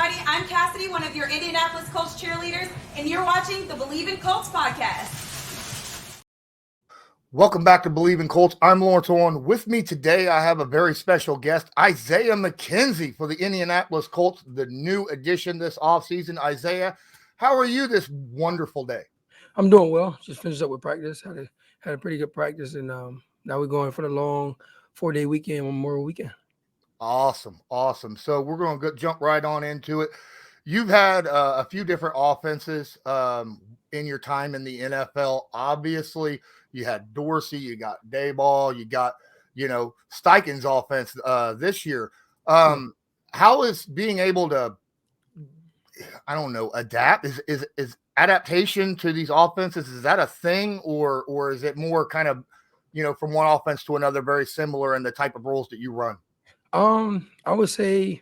everybody. I'm Cassidy, one of your Indianapolis Colts cheerleaders, and you're watching the Believe in Colts podcast. Welcome back to Believe in Colts. I'm Lawrence Owen. With me today, I have a very special guest, Isaiah McKenzie for the Indianapolis Colts, the new addition this offseason. Isaiah, how are you this wonderful day? I'm doing well. Just finished up with practice. Had a pretty good practice, and now we're going for the long 4-day weekend, Memorial Weekend. Awesome. So we're going to jump right on into it. You've had a few different offenses in your time in the NFL. Obviously, you had Dorsey, you got Dayball, you got, Steichen's offense this year. How is being able to, adapt? Is adaptation to these offenses, is that a thing, or is it more kind of, from one offense to another, very similar in the type of roles that you run? I would say,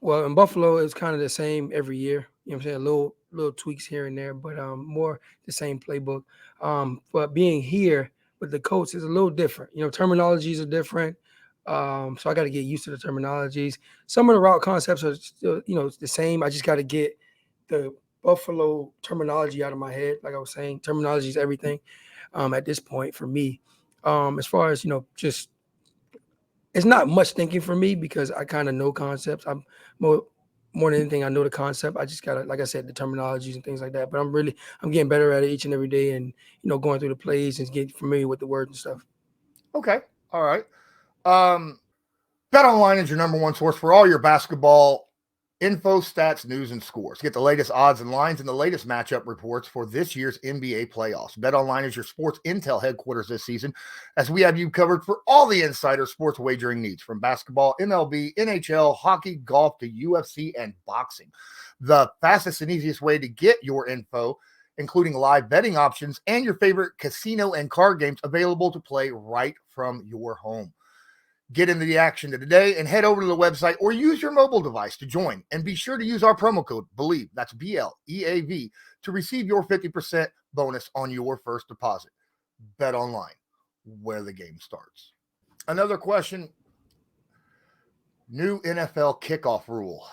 well, in Buffalo, it's kind of the same every year. You know what I'm saying? Little tweaks here and there, but more the same playbook. But being here with the Colts is a little different. Terminologies are different. So I got to get used to the terminologies. Some of the route concepts are still, the same. I just got to get the Buffalo terminology out of my head. Like I was saying, terminology is everything at this point for me. As far as, just it's not much thinking for me because I kind of know concepts. I'm more than anything, I know the concept. I just gotta, like I said, the terminologies and things like that. But I'm getting better at it each and every day, and going through the plays and getting familiar with the words and stuff. Okay, all right. BetOnline is your number one source for all your basketball info, stats, news, and scores. Get the latest odds and lines and the latest matchup reports for this year's NBA playoffs. BetOnline is your sports intel headquarters this season, as we have you covered for all the insider sports wagering needs, from basketball, MLB, NHL, hockey, golf, to UFC and boxing. The fastest and easiest way to get your info, including live betting options and your favorite casino and card games, available to play right from your home. Get into the action today and head over to the website or use your mobile device to join. And be sure to use our promo code BELIEVE, that's BLEAV, to receive your 50% bonus on your first deposit. Bet online, where the game starts. Another question, new NFL kickoff rule.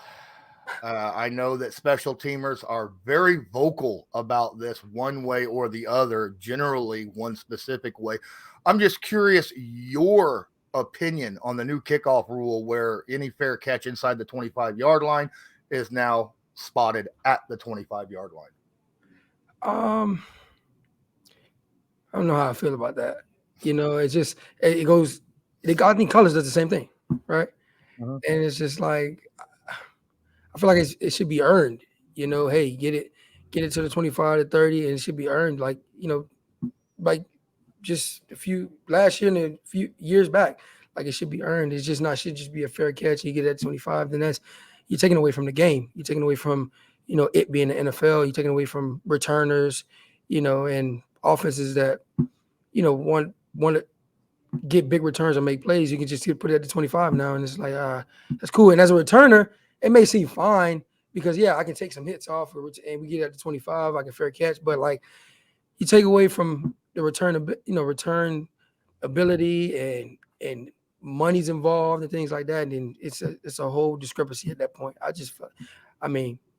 I know that special teamers are very vocal about this one way or the other, generally one specific way. I'm just curious your opinion on the new kickoff rule, where any fair catch inside the 25-yard line is now spotted at the 25-yard line. I don't know how I feel about that. It's just it goes. I think colors does the same thing, right? And it's just like I feel like it should be earned. Hey, get it to the 25 to 30, and it should be earned. Like just last year and a few years back, like it should be earned. It's just not should just be a fair catch. You get it at 25, then you're taking away from the game. You're taking away from it being the NFL. You're taking away from returners, and offenses that want to get big returns and make plays. You can just put it at the 25 now, and it's like that's cool. And as a returner, it may seem fine because I can take some hits off, and we get it at the 25. I can fair catch, but like you take away from the return ability and money's involved and things like that, and it's a whole discrepancy at that point.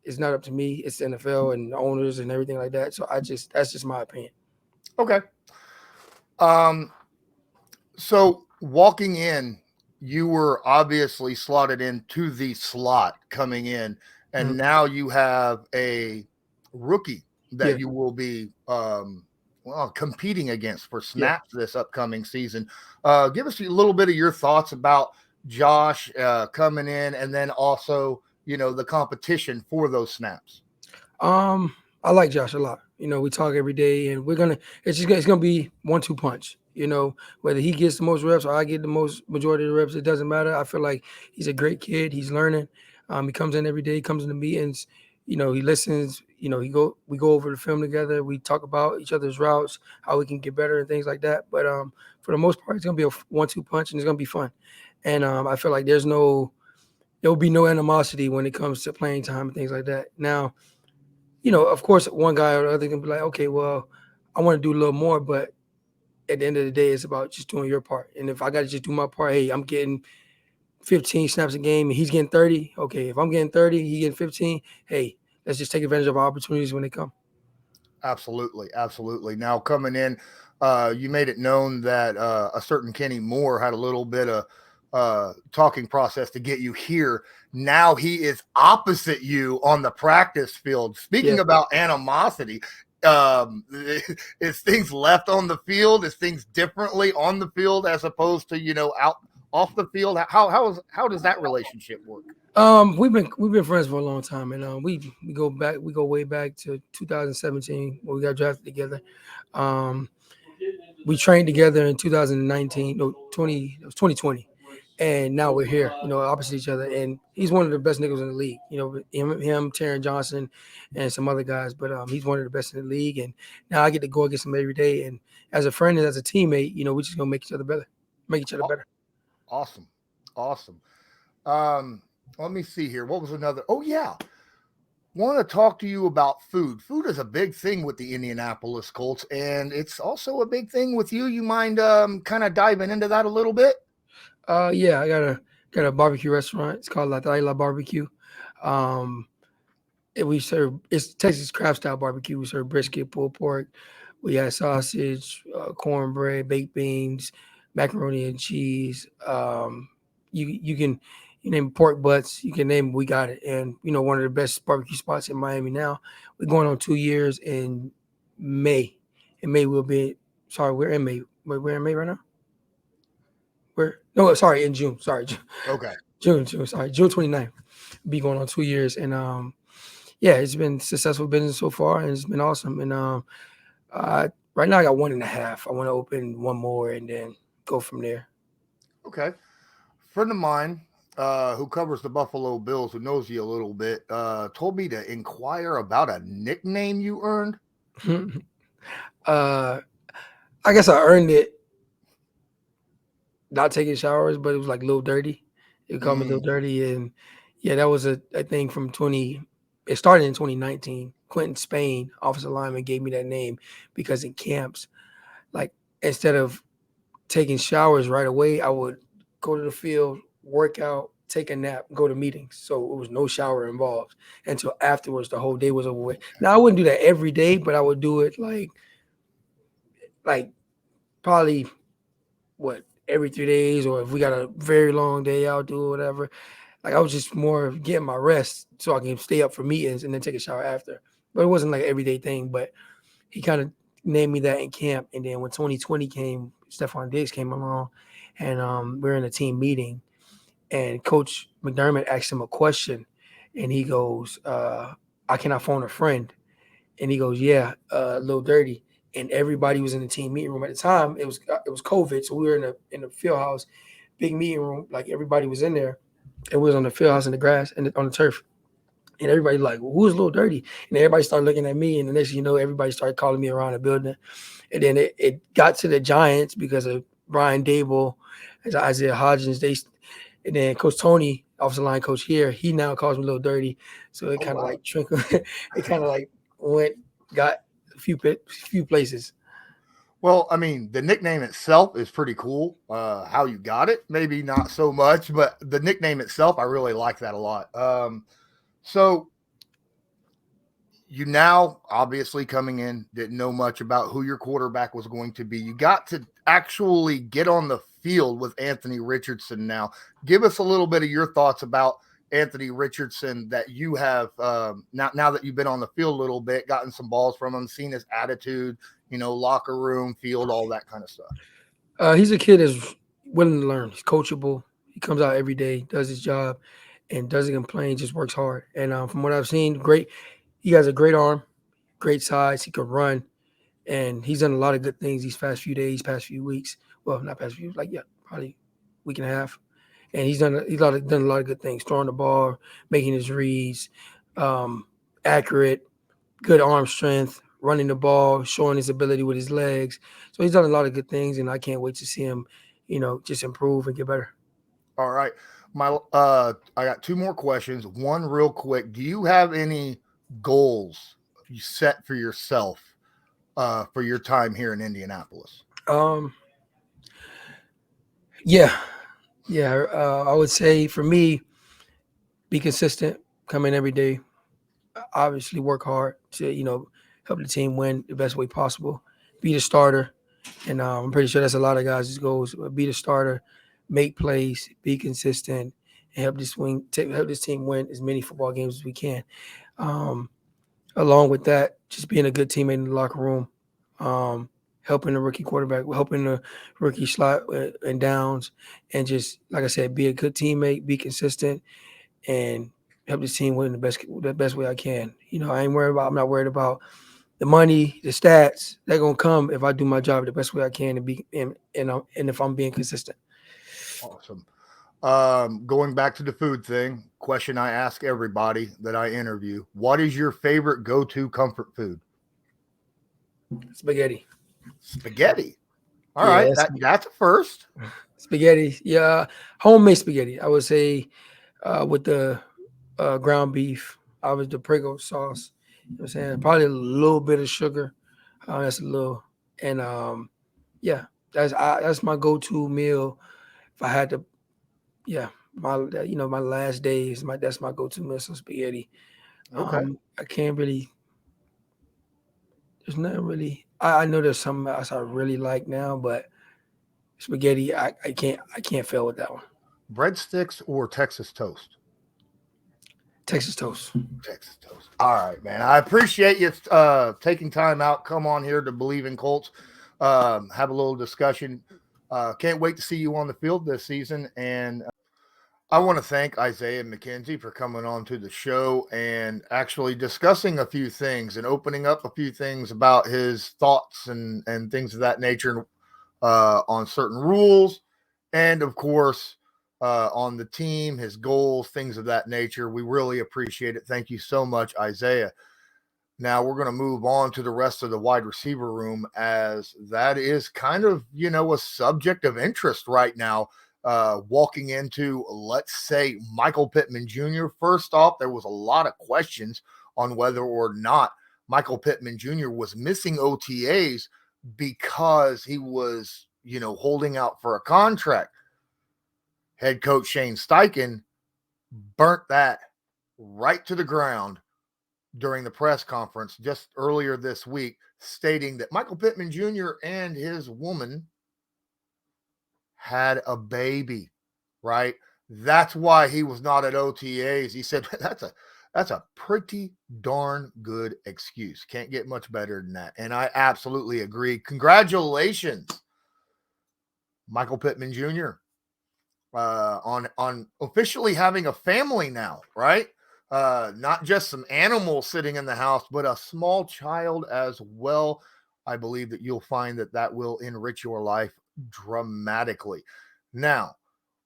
It's not up to me. It's the NFL and the owners and everything like that. So that's just my opinion. Okay. So walking in, you were obviously slotted into the slot coming in, and now you have a rookie that you will be competing against for snaps this upcoming season. Give us a little bit of your thoughts about Josh coming in, and then also, the competition for those snaps. I like Josh a lot. We talk every day, and it's gonna be 1-2 punch. Whether he gets the most reps or I get the most majority of the reps, it doesn't matter. I feel like he's a great kid. He's learning. He comes in every day, comes into meetings. He listens. We go over the film together. We talk about each other's routes, how we can get better and things like that. But for the most part, it's gonna be a 1-2 punch, and it's gonna be fun. And I feel like there will be no animosity when it comes to playing time and things like that. Now, of course, one guy or the other can be like, okay, well, I want to do a little more, but at the end of the day, it's about just doing your part. And if I got to just do my part, hey, I'm getting 15 snaps a game and he's getting 30. Okay, if I'm getting 30, he getting 15. Hey, let's just take advantage of our opportunities when they come. Absolutely, absolutely. Now coming in, you made it known that a certain Kenny Moore had a little bit of talking process to get you here. Now he is opposite you on the practice field. Speaking about animosity, is things left on the field? Is things differently on the field as opposed to out off the field? How does that relationship work? We've been friends for a long time, and we go way back to 2017 when we got drafted together. We trained together in 2019, no 20, it was 2020, and now we're here, opposite each other. And he's one of the best niggas in the league. Him, Taron Johnson, and some other guys, but he's one of the best in the league. And now I get to go against him every day. And as a friend and as a teammate, we're just gonna make each other better. Awesome. Let me see here. What was another? Oh, yeah. Want to talk to you about food. Food is a big thing with the Indianapolis Colts, and it's also a big thing with you. You mind kind of diving into that a little bit? Yeah, I got a barbecue restaurant. It's called La Taila Barbecue. It's Texas craft style barbecue. We serve brisket, pulled pork. We have sausage, cornbread, baked beans, macaroni and cheese. You name pork butts, you can name it, we got it. And one of the best barbecue spots in Miami now. We're going on 2 years in May. In May we're in May. We're in May right now? In June. Sorry. Okay. June, sorry. June 29th. Be going on 2 years. And yeah, it's been successful business so far, and it's been awesome. And right now I got 1.5. I want to open one more and then go from there. Okay. Friend of mine who covers the Buffalo Bills, who knows you a little bit, told me to inquire about a nickname you earned. I guess I earned it not taking showers, but it was like Lil Dirty. They called me Lil Dirty, and yeah, that was a thing from 20. It started in 2019. Quentin Spain, offensive lineman, gave me that name because in camps, like instead of taking showers right away, I would go to the field, work out, take a nap, go to meetings. So it was no shower involved until afterwards. The whole day was over with. Now I wouldn't do that every day, but I would do it like probably every 3 days, or if we got a very long day, I'll do whatever. Like I was just more getting my rest so I can stay up for meetings and then take a shower after. But it wasn't like an everyday thing. But he kind of named me that in camp. And then when 2020 came, Stephon Diggs came along, and we're in a team meeting, and Coach McDermott asked him a question, and he goes, "I cannot phone a friend," and he goes, "Yeah, Lil Dirty." And everybody was in the team meeting room at the time. It was COVID, so we were in the field house, big meeting room. Like everybody was in there, and we was on the field house in the grass and on the turf. And everybody like, well, who's Lil Dirty? And everybody started looking at me, and the next thing you know, everybody started calling me around the building. And then it got to the Giants because of Brian Dable, Isaiah Hodgins. And then Coach Tony, offensive line coach here, he now calls me Lil Dirty. So it kind of like trickled. It kind of like got a few places. Well, I mean, the nickname itself is pretty cool. How you got it, maybe not so much, but the nickname itself, I really like that a lot. So you now obviously coming in, didn't know much about who your quarterback was going to be. You got to actually get on the field with Anthony Richardson now. Give us a little bit of your thoughts about Anthony Richardson that you have now that you've been on the field a little bit, gotten some balls from him, seen his attitude, locker room, field, all that kind of stuff. He's a kid that's willing to learn. He's coachable. He comes out every day, does his job, and doesn't complain, just works hard. And from what I've seen, great. He has a great arm, great size. He can run, and he's done a lot of good things these past few days, past few weeks. Well, not past few, probably week and a half. And he's done a lot of good things, throwing the ball, making his reads, accurate, good arm strength, running the ball, showing his ability with his legs. So he's done a lot of good things, and I can't wait to see him, just improve and get better. All right. I got two more questions. One real quick. Do you have any goals you set for yourself for your time here in Indianapolis? Yeah. Yeah, I would say for me, be consistent, come in every day, obviously work hard to, help the team win the best way possible, be the starter. And I'm pretty sure that's a lot of guys' goals. Be the starter, make plays, be consistent, and help this team win as many football games as we can. Um, Along with that, just being a good teammate in the locker room, helping the rookie quarterback, helping the rookie slot and downs, and just like I said, be a good teammate, be consistent, and help this team win the best way I can. I'm not worried about the money, the stats. They're gonna come if I do my job the best way I can and if I'm being consistent. Awesome. Going back to the food thing, question I ask everybody that I interview: what is your favorite go-to comfort food? Spaghetti. Spaghetti. All Yeah, right, that's a first. spaghetti. Yeah, homemade spaghetti. I would say with the ground beef, I was the Prego sauce. You know what I'm saying? Probably a little bit of sugar. That's a little, and yeah, that's my go-to meal. If I had to, yeah, my last days, that's my go-to meal, some spaghetti. Okay. I can't really. There's nothing really. I know there's something else I really like now, but spaghetti, I can't fail with that one. Breadsticks or Texas toast? Texas toast. Texas toast. All right, man. I appreciate you taking time out. Come on here to Believe in Colts. Have a little discussion. Can't wait to see you on the field this season. And I want to thank Isaiah and McKenzie for coming on to the show and actually discussing a few things and opening up a few things about his thoughts and things of that nature on certain rules. And of course, on the team, his goals, things of that nature. We really appreciate it. Thank you so much, Isaiah. Now we're going to move on to the rest of the wide receiver room, as that is kind of, a subject of interest right now. Walking into, let's say, Michael Pittman Jr. First off, there was a lot of questions on whether or not Michael Pittman Jr. was missing OTAs because he was, holding out for a contract. Head coach Shane Steichen burnt that right to the ground during the press conference just earlier this week, stating that Michael Pittman Jr. and his woman had a baby, right? That's why he was not at OTAs. He said that's a pretty darn good excuse. Can't get much better than that. And I absolutely agree. Congratulations, Michael Pittman Jr. On officially having a family now, right? Not just some animals sitting in the house, but a small child as well. I believe that you'll find that will enrich your life dramatically. Now,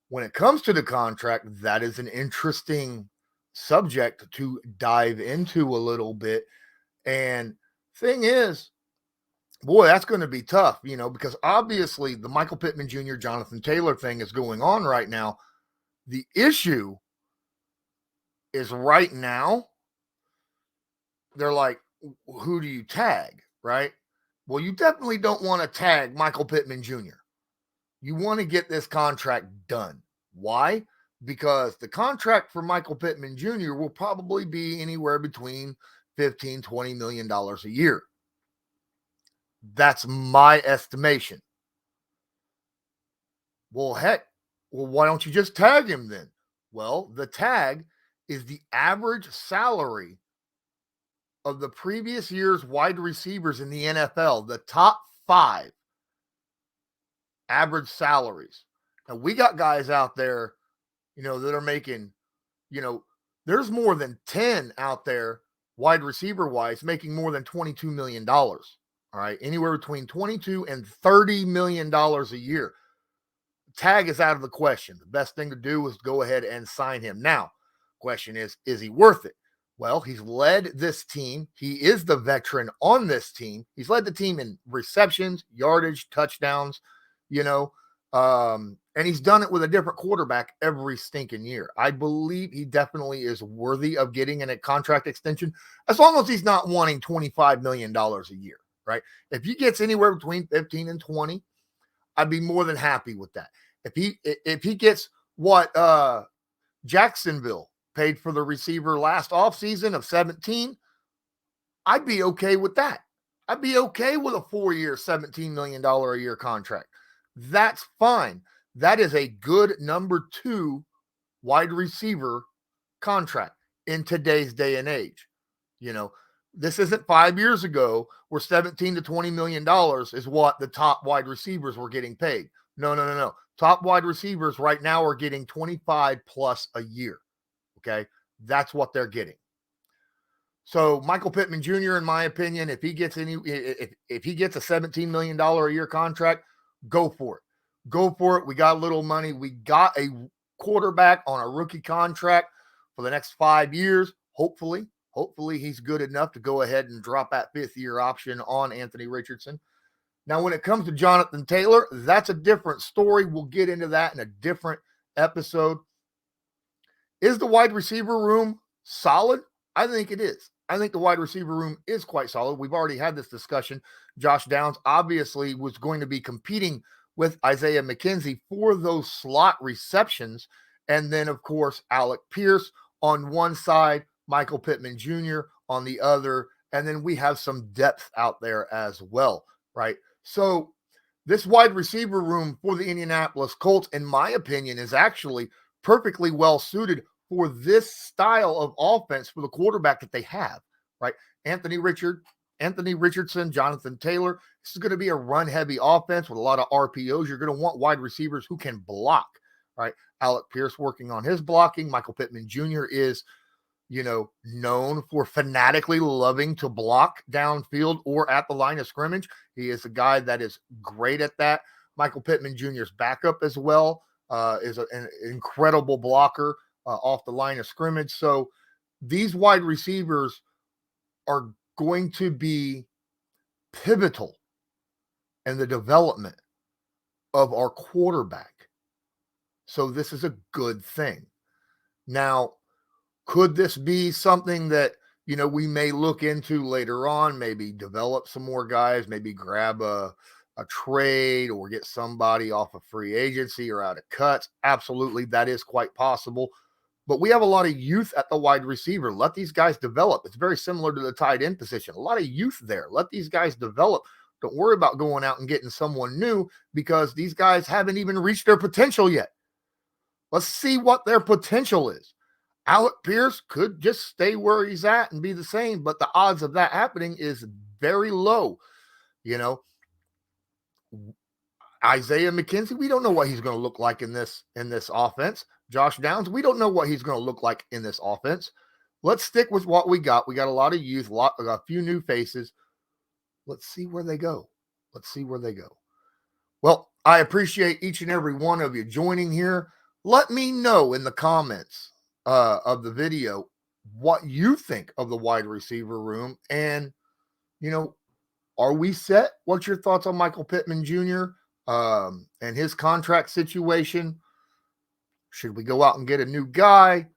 when it comes to the contract, that is an interesting subject to dive into a little bit. And thing is, boy, that's going to be tough, because obviously the Michael Pittman Jr., Jonathan Taylor thing is going on right now. The issue is right now, they're like, who do you tag, right? Well, you definitely don't want to tag Michael Pittman Jr. You want to get this contract done. Why? Because the contract for Michael Pittman Jr. will probably be anywhere between $15, $20 million a year. That's my estimation. Well, heck, why don't you just tag him then? Well, the tag is the average salary of the previous year's wide receivers in the NFL, the top 5 average salaries. Now, we got guys out there, that are making, there's more than 10 out there, wide receiver wise, making more than $22 million. All right. Anywhere between $22 and $30 million a year. Tag is out of the question. The best thing to do is go ahead and sign him. Now, question is he worth it? Well, he's led this team. He is the veteran on this team. He's led the team in receptions, yardage, touchdowns, and he's done it with a different quarterback every stinking year. I believe he definitely is worthy of getting a contract extension, as long as he's not wanting $25 million a year, right? If he gets anywhere between 15 and 20, I'd be more than happy with that. If he gets what Jacksonville paid for the receiver last offseason of 17, I'd be okay with that. I'd be okay with a 4-year, $17 million a year contract. That's fine. That is a good number 2 wide receiver contract in today's day and age. You know, this isn't 5 years ago where $17 to $20 million is what the top wide receivers were getting paid. No. Top wide receivers right now are getting 25 plus a year. Okay. That's what they're getting. So Michael Pittman Jr., in my opinion, if he gets if he gets a $17 million a year contract, go for it. Go for it. We got a little money. We got a quarterback on a rookie contract for the next 5 years. Hopefully he's good enough to go ahead and drop that 5th-year option on Anthony Richardson. Now, when it comes to Jonathan Taylor, that's a different story. We'll get into that in a different episode. Is the wide receiver room solid? I think it is. I think the wide receiver room is quite solid. We've already had this discussion. Josh Downs obviously was going to be competing with Isaiah McKenzie for those slot receptions. And then, of course, Alec Pierce on one side, Michael Pittman Jr. on the other. And then we have some depth out there as well, right? So this wide receiver room for the Indianapolis Colts, in my opinion, is actually perfectly well suited for this style of offense for the quarterback that they have, right? Anthony Richardson, Jonathan Taylor. This is going to be a run-heavy offense with a lot of RPOs. You're going to want wide receivers who can block, right? Alec Pierce working on his blocking. Michael Pittman Jr. is, known for fanatically loving to block downfield or at the line of scrimmage. He is a guy that is great at that. Michael Pittman Jr.'s backup as well is an incredible blocker off the line of scrimmage. So these wide receivers are going to be pivotal in the development of our quarterback. So this is a good thing. Now, could this be something that, we may look into later on, maybe develop some more guys, maybe grab a trade or get somebody off of free agency or out of cuts? Absolutely, that is quite possible. But we have a lot of youth at the wide receiver. Let these guys develop. It's very similar to the tight end position. A lot of youth there. Let these guys develop. Don't worry about going out and getting someone new because these guys haven't even reached their potential yet. Let's see what their potential is. Alec Pierce could just stay where he's at and be the same, but the odds of that happening is very low. Isaiah McKenzie, we don't know what he's going to look like in this offense. Josh Downs, we don't know what he's going to look like in this offense. Let's stick with what we got. We got a lot of youth, a few new faces. Let's see where they go. Well, I appreciate each and every one of you joining here. Let me know in the comments of the video what you think of the wide receiver room. And, are we set? What's your thoughts on Michael Pittman Jr. And his contract situation? Should we go out and get a new guy?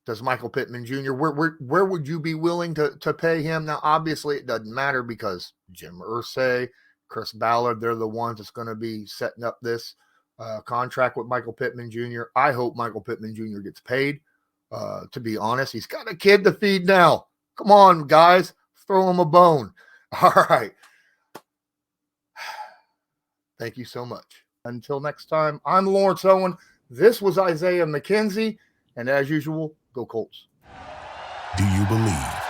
Does Michael Pittman Jr., where would you be willing to pay him? Now, obviously, it doesn't matter because Jim Irsay, Chris Ballard, they're the ones that's going to be setting up this contract with Michael Pittman Jr. I hope Michael Pittman Jr. gets paid. To be honest, he's got a kid to feed now. Come on, guys. Throw him a bone. All right. Thank you so much. Until next time, I'm Lawrence Owen. This was Isaiah McKenzie. And as usual, go Colts. Do you believe